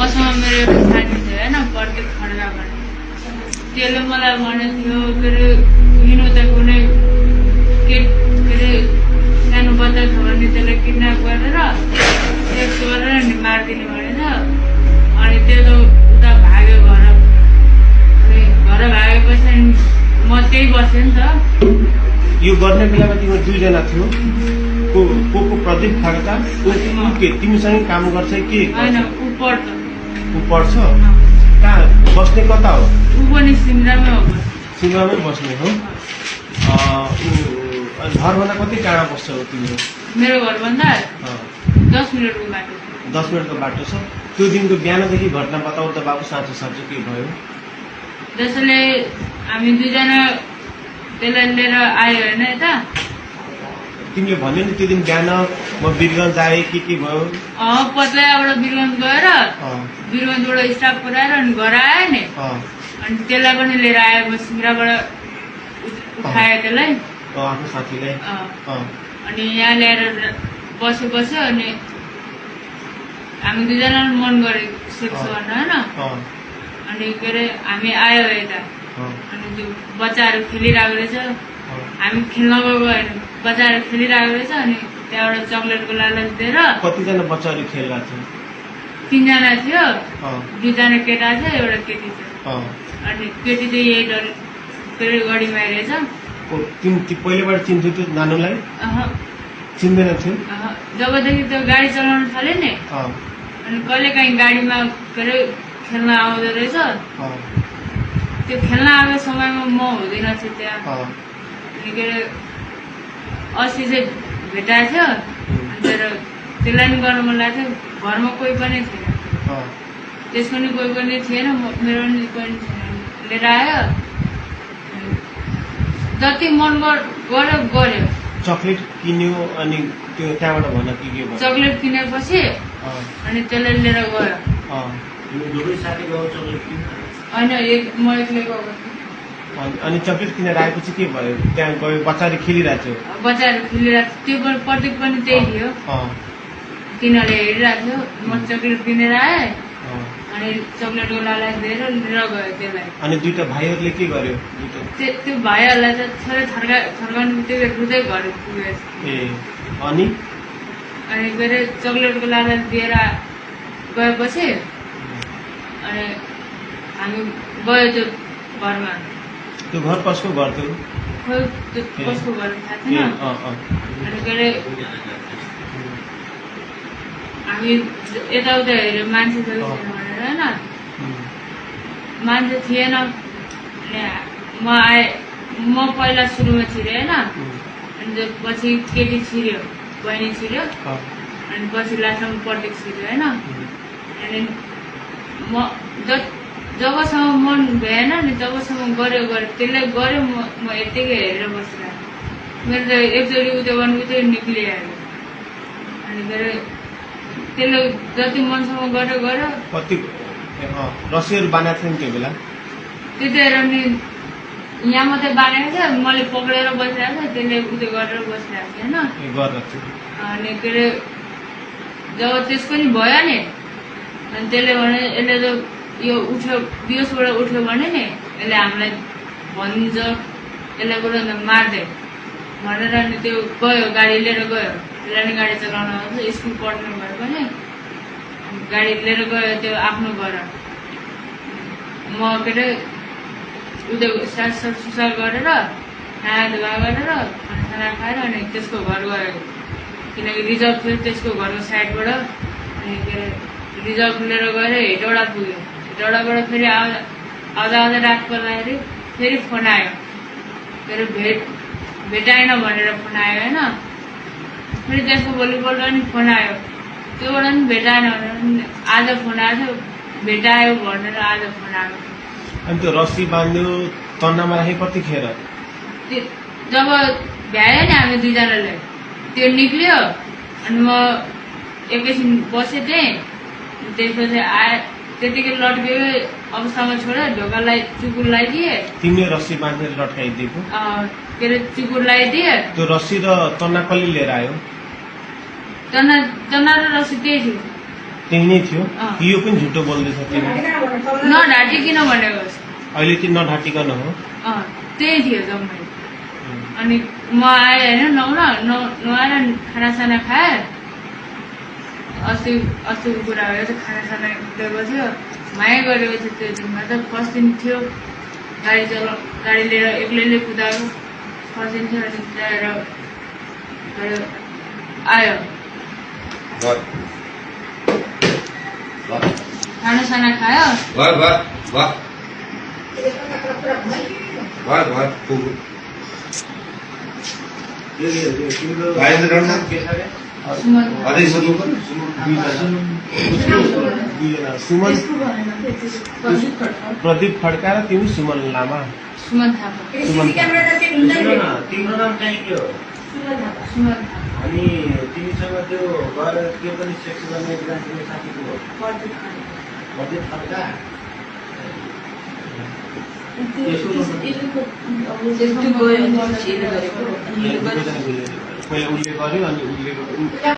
मसँग मेरो एउटा साथी थियो होइन प्रत्येक खड्गा भने त्यसले मलाई भनेको थियो के अरे हिँड्नु त कुनै के अरे सानो बच्चा छ भने त्यसलाई किडन्याप गरेर सेक्स गरेर नि मारिदिने भनेछ। अनि त्यो त उता भाग्यो घर। अनि घर भागेपछि म त्यही बसेँ नि त। यो गर्ने बेलामा तिम्रो दुईजना थियो को प्रदीप खड्का के तिमीसँग काम गर्छ कि होइन ऊ पढ्छ। ऊ पढ्छ कहाँ बस्ने कता हो? ऊ पनि सिमरामै हो। सिमरामै बस्ने हो। घरभन्दा कति टाढा बस्छ हो तिम्रो? मेरो घरभन्दा 10 मिनटको बाटो। 10 मिनटको बाटो छ। त्यो दिनको बिहानदेखि घटना बताऊ त बाबु, साँचो साँचो के भयो? जसले हामी दुईजना त्यसलाई लिएर आयो होइन यता। तिमीले भन्यो नि त्यो दिन बिहान म वीरगञ्ज आएँ के भयो? पत्लाबाट वीरगञ्ज गएर वीरगञ्जबाट स्टाफ पुऱ्याएर अनि घर आयो नि। अनि त्यसलाई पनि लिएर आयो। म सिमराबाट उठायो त्यसलाई, आफ्नो साथीलाई। अनि यहाँ ल्याएर बस्यो। अनि हामी दुईजना मन गऱ्यो सेक्स गर्न होइन। अनि के अरे हामी आयो यता। अनि त्यो बच्चाहरू खेलिरहेको रहेछ। हामी खेल्न गएको होइन, बच्चाहरू खेलिरहेको रहेछ। अनि त्यहाँबाट चक्लेटको लालच दिएर कतिजना बच्चाहरू खेलिरहेको थियो? 3 जना थियो। 2 जना केटा थियो, एउटा केटी थियो। अनि केटी चाहिँ यही डर के अरे गढीमा आइरहेछ। पहिलेबाट चिन्थ्यो त्यो नानुलाई? चिन्दैन थियो। जबदेखि त्यो गाडी चलाउन थाल्यो नि अनि कहिले काहीँ गाडीमा के अरे खेल्न आउँदो रहेछ। त्यो खेल्न आएको समयमा म हुँदैन थिएँ त्यहाँ। अनि के अरे अस्ति चाहिँ भेटाएको थियो। तर त्यसलाई नि गर्न मन लागेको थियो। घरमा कोही पनि थिएन, त्यसको नि कोही पनि थिएन, मेरो नि कोही पनि थिएन। लिएर आयो, जति मन गर्यो। चक्लेट किन्यो अनि त्यो त्यहाँबाट भन के भयो? चक्लेट किनेपछि अनि त्यसलाई लिएर गयो। होइन म एक्लै गएको। अनि चक्लेट किनेर आएपछि के भयो? त्यहाँ गयो, बच्चाहरू खेलिरहेको थियो। बच्चाहरू खेलिरहेको थियो। त्यो प्रत्येक पनि त्यही थियो। तिनीहरूले हेरिरहेको थियो। म चक्लेट किनेर आएँ। अनि चक्लेटको लालच दिएर लिएर गयो त्यसलाई। अनि दुईटा भाइहरूले के गर्यो? त्यो भाइहरूलाई त थोरै थर्काउनु बित्तिकै रुँदै घर पुग्यो। अनि के अरे चक्लेटको लालच दिएर गएपछि अनि हामी गयो त्यो घरमा। त्यो घर कसको घर थियो? खोइ त्यो कसको घर थाहा थिएन। अनि के अरे हामी यताउता हेऱ्यो, मान्छे छैन भनेर होइन। मान्छे थिएन। म आएँ, म पहिला सुरुमा छिरेँ होइन। अनि पछि केटी छिर्यो, बहिनी छिर्यो। अनि पछि लास्टमा प्रत्येक छिर्यो होइन। अनि म जबसम्म मन भएन नि तबसम्म गऱ्यो त्यसलाई गऱ्यो। म यत्तिकै हेरेर बसिरहेको। मेरो त एकचोटि उयो गर्नु निक्लिहाल्यो। अनि के अरे त्यसले जति मनसम्म गऱ्यो। कति रस्सीहरू बाँधेको थियो नि त्यो बेला? त्यतिखेर नि यहाँ मात्रै बाँधेको थियो। मैले पक्रेर बसिरहेको थिएँ, त्यसले उयो गरेर बसिरहेको थिएँ होइन। अनि के अरे जब त्यसको नि भयो नि अनि त्यसले भने यसले त यो उठ्यो, बिहोसबाट उठ्यो भने नि यसले हामीलाई भनिदिन्छ, यसलाई गएर मारिदियो भनेर। अनि त्यो गयो, गाडी लिएर गयो। त्यसलाई नि गाडी चलाउन आउँछ, स्कुल पढ्नु भए पनि गाडी लिएर गयो त्यो आफ्नो घर। म के अरे उयो सुसार गरेर नहाए धुवा गरेर खाना खाएर अनि त्यसको घर गयो। किनकि रिजर्भ थियो त्यसको घरको साइडबाट। अनि के अरे रिजर्भ लिएर गएर हेटौडा पुग्यो। हेटौडाबाट फेरि आउँदा रात पर्दाखेरि फेरि फोन आयो। के अरे भेटाएन भनेर फोन आयो होइन। फेरि त्यसको भोलिपल्ट नि फोन आयो, त्योबाट पनि भेटाएन भनेर आज फोन आएको थियो, भेटायो भनेर आज फोन आएको। अनि त्यो रस्सी बाँध्यो, तन्नामा राखे कतिखेर? जब भ्यायो नि हामी दुईजनाले, त्यो निक्लियो। अनि म एकैछिन बसेँ त्यहीँ। त्यसपछि आए, त्यतिकै लट्केको अवस्थामा छोडेर ढोकालाई चुकुर लगाइदिए। तिमीले रस्सी बाँधेर लट्काइदिएको? के अरे चुकुर लगाइदिए। त्यो रस्सी र तन्ना कसले लिएर आयो? तन्ना र रस्सी त्यही थियो। त्यही नै थियो अँ। कि यो पनि झुटो बोल्दैछ तिमी नढाँटिकन भनेको अहिले चाहिँ नढाँटिकन हो त्यही थियो जम्मै अनि म आएँ होइन नुहाएर खानासाना खाएँ अस्तिको कुरा हो त्यो खानासाना गएको थियो माया गरेको थियो त्यो दिनमा त फर्स्ट दिन थियो गाडी लिएर एक्लैले कुदाएको फर्स्ट दिन थियो अनि ल्याएर आयो खानासाना खायो सुमन सुमन प्रदीप खड्का र तिमी सुमन लामा सुमन थापा तिम्रो नाम चाहिँ के हो सुमन अनि तिमीसँग त्यो गएर के पनि सेक्स गर्ने एकजना तिम्रो साथीको हो प्रदीप खड्का पहिला उसले गर्यो अनि उसले